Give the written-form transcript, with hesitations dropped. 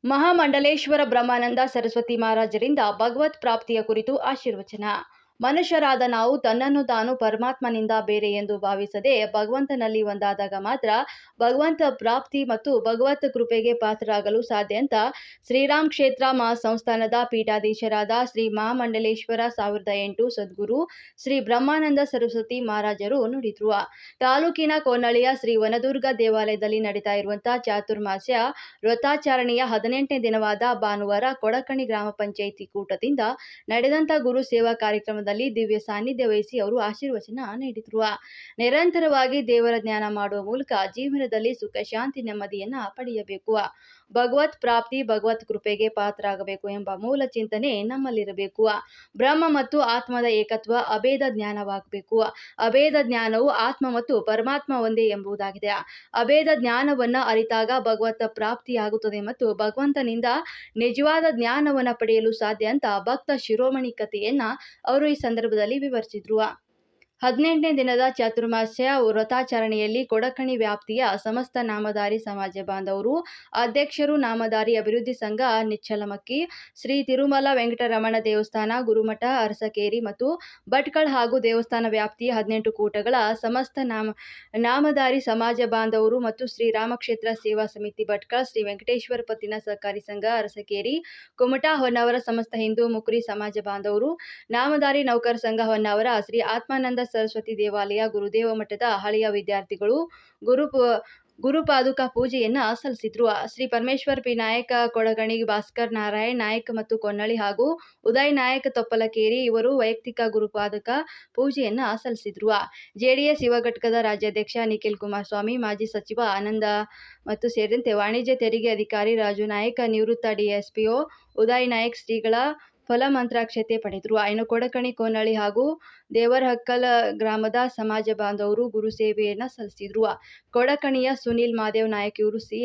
ಮಹಾಮಂಡಲೇಶ್ವರ ಬ್ರಹ್ಮಾನಂದ ಸರಸ್ವತಿ ಮಹಾರಾಜರಿಂದ ಭಗವತ್ ಪ್ರಾಪ್ತಿಯ ಕುರಿತು ಆಶೀರ್ವಚನ. ಮನುಷ್ಯರಾದ ನಾವು ತನ್ನನ್ನು ತಾನು ಪರಮಾತ್ಮನಿಂದ ಬೇರೆ ಎಂದು ಭಾವಿಸದೆ ಭಗವಂತನಲ್ಲಿ ಒಂದಾದಾಗ ಮಾತ್ರ ಭಗವಂತ ಪ್ರಾಪ್ತಿ ಮತ್ತು ಭಗವತ್ ಕೃಪೆಗೆ ಪಾತ್ರರಾಗಲು ಸಾಧ್ಯ ಅಂತ ಶ್ರೀರಾಮ್ ಕ್ಷೇತ್ರ ಮಹಾಸಂಸ್ಥಾನದ ಪೀಠಾಧೀಶರಾದ ಶ್ರೀ ಮಹಾಮಂಡಲೇಶ್ವರ 1008 ಸದ್ಗುರು ಶ್ರೀ ಬ್ರಹ್ಮಾನಂದ ಸರಸ್ವತಿ ಮಹಾರಾಜರು ನುಡಿದ್ರು. ತಾಲೂಕಿನ ಕೋನಳ್ಳಿಯ ಶ್ರೀ ವನದುರ್ಗ ದೇವಾಲಯದಲ್ಲಿ ನಡೀತಾ ಇರುವಂತಹ ಚಾತುರ್ಮಾಸ್ಯ ವ್ರತಾಚರಣೆಯ 18ನೇ ದಿನವಾದ ಭಾನುವಾರ ಕೊಡಕಣಿ ಗ್ರಾಮ ಪಂಚಾಯಿತಿ ಕೂಟದಿಂದ ನಡೆದಂತ ಗುರು ಸೇವಾ ಕಾರ್ಯಕ್ರಮದಲ್ಲಿ ದಿವ್ಯ ಸಾನ್ನಿಧ್ಯ ವಹಿಸಿ ಅವರು ಆಶೀರ್ವಚನ ನೀಡಿದ್ರು. ನಿರಂತರವಾಗಿ ದೇವರ ಜ್ಞಾನ ಮಾಡುವ ಮೂಲಕ ಜೀವನದಲ್ಲಿ ಸುಖ ಶಾಂತಿ ನೆಮ್ಮದಿಯನ್ನ ಪಡೆಯಬೇಕು. ಭಗವತ್ ಪ್ರಾಪ್ತಿ ಭಗವತ್ ಕೃಪೆಗೆ ಪಾತ್ರರಾಗಬೇಕು ಎಂಬ ಮೂಲ ಚಿಂತನೆ ನಮ್ಮಲ್ಲಿರಬೇಕು. ಬ್ರಹ್ಮ ಮತ್ತು ಆತ್ಮದ ಏಕತ್ವ ಅಭೇದ ಜ್ಞಾನವಾಗಬೇಕು. ಅಭೇದ ಜ್ಞಾನವು ಆತ್ಮ ಮತ್ತು ಪರಮಾತ್ಮ ಒಂದೇ ಎಂಬುದಾಗಿದೆ. ಅಭೇದ ಜ್ಞಾನವನ್ನ ಅರಿತಾಗ ಭಗವತ್ ಪ್ರಾಪ್ತಿಯಾಗುತ್ತದೆ ಮತ್ತು ಭಗವಂತನಿಂದ ನಿಜವಾದ ಜ್ಞಾನವನ್ನ ಪಡೆಯಲು ಸಾಧ್ಯ ಅಂತ ಭಕ್ತ ಶಿರೋಮಣಿ ಕಥೆಯನ್ನ ಅವರು ಈ ಸಂದರ್ಭದಲ್ಲಿ ವಿವರಿಸಿದ್ರು. 18ನೇ ದಿನದ ಚಾತುರ್ಮಾಸ್ಯ ವ್ರತಾಚರಣೆಯಲ್ಲಿ ಕೊಡಕಣಿ ವ್ಯಾಪ್ತಿಯ ಸಮಸ್ತ ನಾಮಧಾರಿ ಸಮಾಜ ಬಾಂಧವರು, ಅಧ್ಯಕ್ಷರು, ನಾಮಧಾರಿ ಅಭಿವೃದ್ಧಿ ಸಂಘ ನಿಚ್ಚಲಮಕ್ಕಿ, ಶ್ರೀ ತಿರುಮಲ ವೆಂಕಟರಮಣ ದೇವಸ್ಥಾನ, ಗುರುಮಠ, ಅರಸಕೇರಿ ಮತ್ತು ಭಟ್ಕಳ ಹಾಗೂ ದೇವಸ್ಥಾನ ವ್ಯಾಪ್ತಿಯ 18 ಕೂಟಗಳ ಸಮಸ್ತ ನಾಮಧಾರಿ ಸಮಾಜ ಬಾಂಧವರು ಮತ್ತು ಶ್ರೀ ರಾಮಕ್ಷೇತ್ರ ಸೇವಾ ಸಮಿತಿ ಭಟ್ಕಳ, ಶ್ರೀ ವೆಂಕಟೇಶ್ವರ ಪತ್ತಿನ ಸಹಕಾರಿ ಸಂಘ ಅರಸಕೇರಿ, ಕುಮಟಾ, ಹೊನ್ನಾವರ ಸಮಸ್ತ ಹಿಂದೂ ಮುಕುರಿ ಸಮಾಜ ಬಾಂಧವರು, ನಾಮಧಾರಿ ನೌಕರ ಸಂಘ ಹೊನ್ನಾವರ, ಶ್ರೀ ಆತ್ಮಾನಂದ ಸರಸ್ವತಿ ದೇವಾಲಯ ಗುರುದೇವ ಮಠದ ಹಳೆಯ ವಿದ್ಯಾರ್ಥಿಗಳು ಗುರುಪಾದುಕಾ ಪೂಜೆಯನ್ನ ಸಲ್ಲಿಸಿದ್ರು. ಶ್ರೀ ಪರಮೇಶ್ವರ್ ಪಿ ನಾಯಕ ಕೊಡಗಣಿ, ಭಾಸ್ಕರ್ ನಾರಾಯಣ್ ನಾಯಕ್ ಮತ್ತು ಕೊನ್ನಳ್ಳಿ ಹಾಗೂ ಉದಯ್ ನಾಯಕ್ ತೊಪ್ಪಲಕೇರಿ ಇವರು ವೈಯಕ್ತಿಕ ಗುರುಪಾದುಕಾ ಪೂಜೆಯನ್ನ ಸಲ್ಲಿಸಿದ್ರು. ಜೆಡಿಎಸ್ ಯುವ ಘಟಕದ ರಾಜ್ಯಾಧ್ಯಕ್ಷ ನಿಖಿಲ್ ಕುಮಾರಸ್ವಾಮಿ, ಮಾಜಿ ಸಚಿವ ಆನಂದ ಮತ್ತು ಸೇರಿದಂತೆ ವಾಣಿಜ್ಯ ತೆರಿಗೆ ಅಧಿಕಾರಿ ರಾಜು ನಾಯಕ್, ನಿವೃತ್ತ ಡಿಎಸ್ಪಿಒ ಉದಯ್ ನಾಯಕ್ ಶ್ರೀಗಳ ಫಲಮಂತ್ರಾಕ್ಷತೆ ಪಡೆದರು. ಇನ್ನು ಕೊಡಕಣಿ, ಕೋನಳ್ಳಿ ಹಾಗೂ ದೇವರಹಕ್ಕಲ್ ಗ್ರಾಮದ ಸಮಾಜ ಬಾಂಧವರು ಗುರು ಸೇವೆಯನ್ನ ಸಲ್ಲಿಸಿದ್ರು. ಕೊಡಕಣಿಯ ಸುನಿಲ್ ಮಾದೇವ್ ನಾಯಕ್ ಇವರು ಸಿ